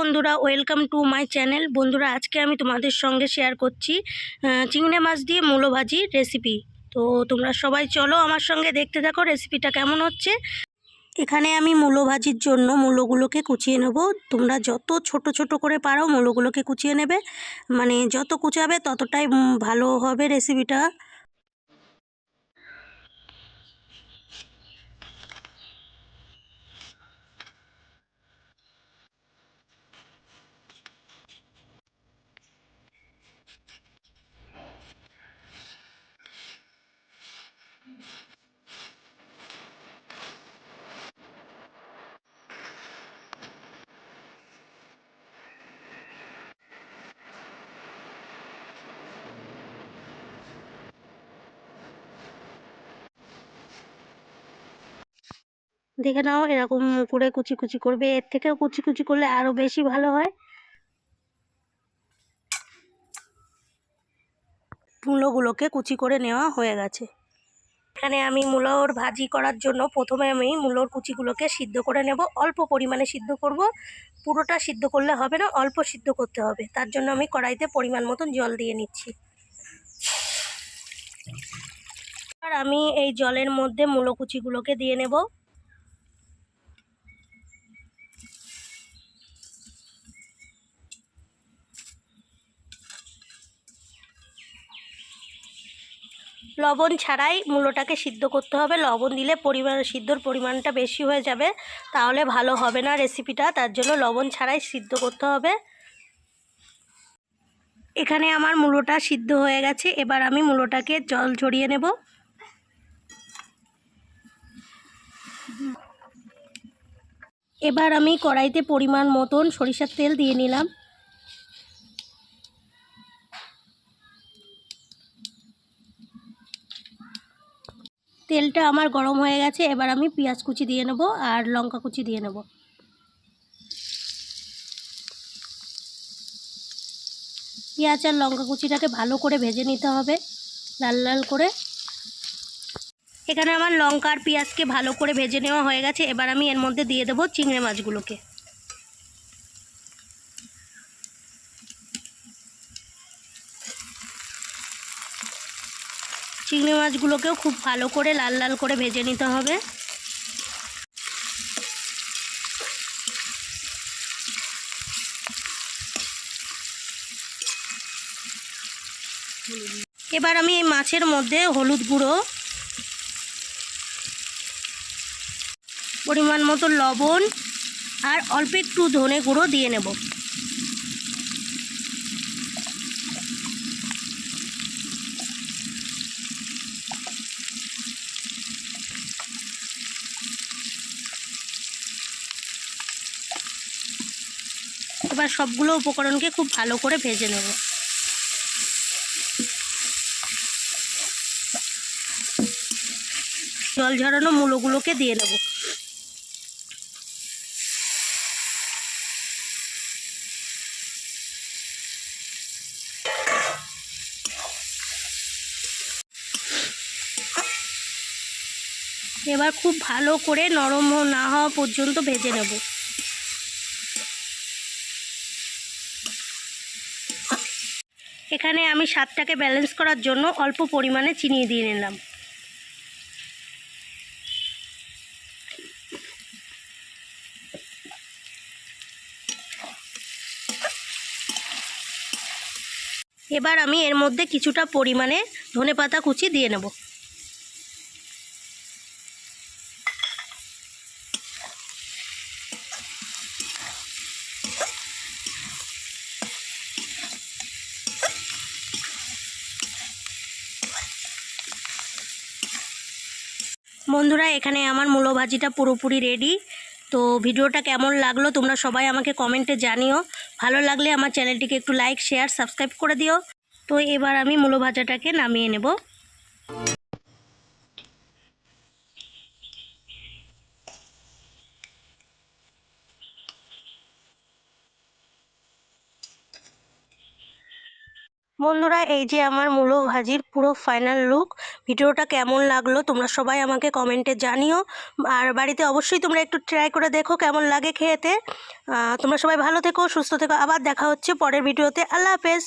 বন্ধুরা, welcome to my channel. বন্ধুরা, আজকে আমি তোমাদের সঙ্গে শেয়ার করছি চিংড়ি মাছ দিয়ে মূলো ভাজির রেসিপি। তো তোমরা সবাই চলো আমার সঙ্গে দেখতে থাকো রেসিপিটা কেমন হচ্ছে। এখানে আমি মূলো ভাজির জন্য মূলোগুলোকে কুচিয়ে নেব। তোমরা যত ছোট ছোট করে পারো মূলোগুলোকে কুচিয়ে নেবে, মানে যত কুচাবে ততটাই ভালো হবে রেসিপিটা। দেখে নাও, এরকম করে কুচি কুচি করবে, এর থেকেও কুচি কুচি করলে আরও বেশি ভালো হয়। মূলোগুলোকে কুচি করে নেওয়া হয়ে গেছে। এখানে আমি মূলোর ভাজি করার জন্য প্রথমে আমি মূলোর কুচিগুলোকে সিদ্ধ করে নেব। অল্প পরিমাণে সিদ্ধ করব, পুরোটা সিদ্ধ করলে হবে না, অল্প সিদ্ধ করতে হবে। তার জন্য আমি কড়াইতে পরিমাণ মতন জল দিয়ে নিচ্ছি। আর আমি এই জলের মধ্যে মূলো কুচিগুলোকে দিয়ে নেব। লবণ ছাড়াই মূলোটাকে সিদ্ধ করতে হবে। লবণ দিলে সিদ্ধর পরিমাণটা বেশি হয়ে যাবে, তাহলে ভালো হবে না রেসিপিটা। তার জন্য লবণ ছাড়াই সিদ্ধ করতে হবে। এখানে আমার মূলোটা সিদ্ধ হয়ে গেছে। এবার আমি মূলোটাকে জল ঝরিয়ে নেব। এবার আমি কড়াইতে পরিমাণ মতন সরিষার তেল দিয়ে নিলাম। তেলটা আমার গরম হয়ে গেছে। এবার আমি পেঁয়াজ কুচি দিয়ে নেব আর লঙ্কা কুচি দিয়ে নেব। পেঁয়াজ আর লঙ্কা কুচিটাকে ভালো করে ভেজে নিতে হবে, লাল লাল করে। এখানে আমার লঙ্কা আর পেঁয়াজকে ভালো করে ভেজে নেওয়া হয়ে গেছে। এবার আমি এর মধ্যে দিয়ে দেবো চিংড়ি মাছগুলোকে। চিংড়ি মাছগুলোকেও খুব ভালো করে লাল লাল করে ভেজে নিতে হবে। এবার আমি এই মাছের মধ্যে হলুদ গুঁড়ো, পরিমাণ মতো লবণ আর অল্প একটু ধনে গুঁড়ো দিয়ে নেব। এবার সবগুলো উপকরণকে খুব ভালো করে ভেজে নেব। জল ঝরানো মূলোগুলোকে দিয়ে নেব। এবার খুব ভালো করে নরম না হওয়া পর্যন্ত ভেজে নেব। এখানে আমি স্বাদটাকে ব্যালেন্স করার জন্য অল্প পরিমাণে চিনি দিয়ে নিলাম। এবার আমি এর মধ্যে কিছুটা পরিমাণে ধনেপাতা কুচি দিয়ে নেব। বন্ধুরা, এখানে আমার মূলো ভাজিটা পুরোপুরি রেডি। তো ভিডিওটা কেমন লাগলো তোমরা সবাই আমাকে কমেন্টে জানিও। ভালো লাগলে আমার চ্যানেলটিকে একটু লাইক, শেয়ার, সাবস্ক্রাইব করে দিও। তো এবার আমি মূলো ভাজাটাকে নামিয়ে নেব। বন্ধুরা, এই যে আমার মূলো ভাজির পুরো ফাইনাল লুক। ভিডিওটা কেমন লাগলো তোমরা সবাই আমাকে কমেন্টে জানিও, আর বাড়িতে অবশ্যই তোমরা একটু ট্রাই করে দেখো কেমন লাগে খেতে। তোমরা সবাই ভালো থেকো, সুস্থ থেকো, আবার দেখা হচ্ছে পরের ভিডিওতে। আল্লাহ হাফেজ।